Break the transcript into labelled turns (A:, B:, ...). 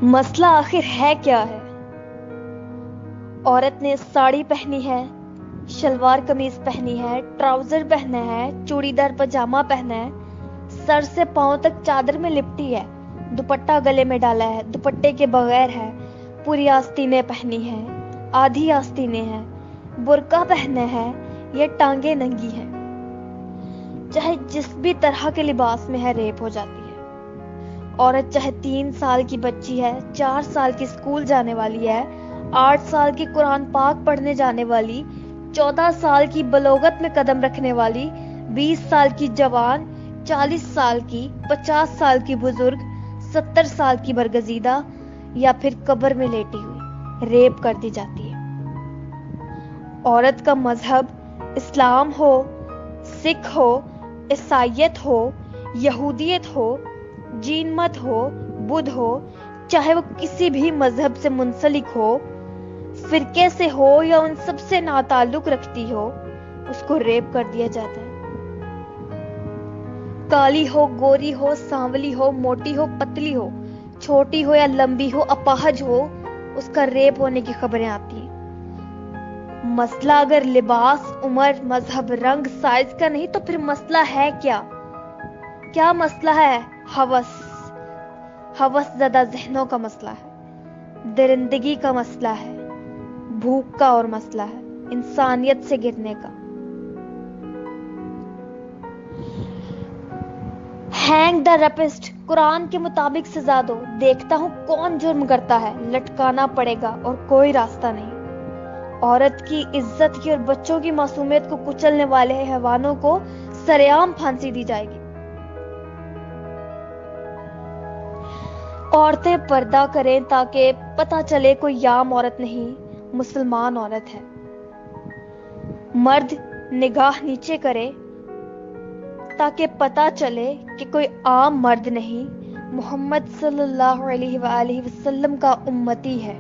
A: مسئلہ آخر ہے کیا ہے؟ عورت نے ساڑی پہنی ہے، شلوار قمیض پہنی ہے، ٹراؤزر پہنا ہے، چوڑی دار پاجامہ پہنا ہے، سر سے پاؤں تک چادر میں لپٹی ہے، دوپٹہ گلے میں ڈالا ہے، دوپٹے کے بغیر ہے، پوری آستینیں پہنی ہیں، آدھی آستینیں ہیں، برقع پہنا ہے یا ٹانگیں ننگی ہیں، چاہے جس بھی طرح کے لباس میں ہے ریپ ہو جاتی ہے۔ عورت چاہے 3 سال کی بچی ہے، 4 سال کی اسکول جانے والی ہے، 8 سال کی قرآن پاک پڑھنے جانے والی، 14 سال کی بلوغت میں قدم رکھنے والی، 20 سال کی جوان، 40 سال کی، 50 سال کی بزرگ، 70 سال کی برگزیدہ یا پھر قبر میں لیٹی ہوئی ریپ کر دی جاتی ہے۔ عورت کا مذہب اسلام ہو، سکھ ہو، عیسائیت ہو، یہودیت ہو، جین مت ہو، بدھ ہو، چاہے وہ کسی بھی مذہب سے منسلک ہو، فرقے سے ہو یا ان سب سے ناتعلق رکھتی ہو، اس کو ریپ کر دیا جاتا ہے۔ کالی ہو، گوری ہو، سانولی ہو، موٹی ہو، پتلی ہو، چھوٹی ہو یا لمبی ہو، اپاہج ہو، اس کا ریپ ہونے کی خبریں آتی ہیں۔ مسئلہ اگر لباس، عمر، مذہب، رنگ، سائز کا نہیں تو پھر مسئلہ ہے کیا؟ کیا مسئلہ ہے؟ ہوس زدہ ذہنوں کا مسئلہ ہے، درندگی کا مسئلہ ہے، بھوک کا اور مسئلہ ہے، انسانیت سے گرنے کا۔ ہینگ دا ریپسٹ، قرآن کے مطابق سزا دو، دیکھتا ہوں کون جرم کرتا ہے، لٹکانا پڑے گا اور کوئی راستہ نہیں۔ عورت کی عزت کی اور بچوں کی معصومیت کو کچلنے والے حیوانوں کو سرعام پھانسی دی جائے گی۔ عورتیں پردہ کریں تاکہ پتہ چلے کوئی عام عورت نہیں، مسلمان عورت ہے۔ مرد نگاہ نیچے کرے تاکہ پتہ چلے کہ کوئی عام مرد نہیں، محمد صلی اللہ علیہ وآلہ وسلم کا امتی ہے۔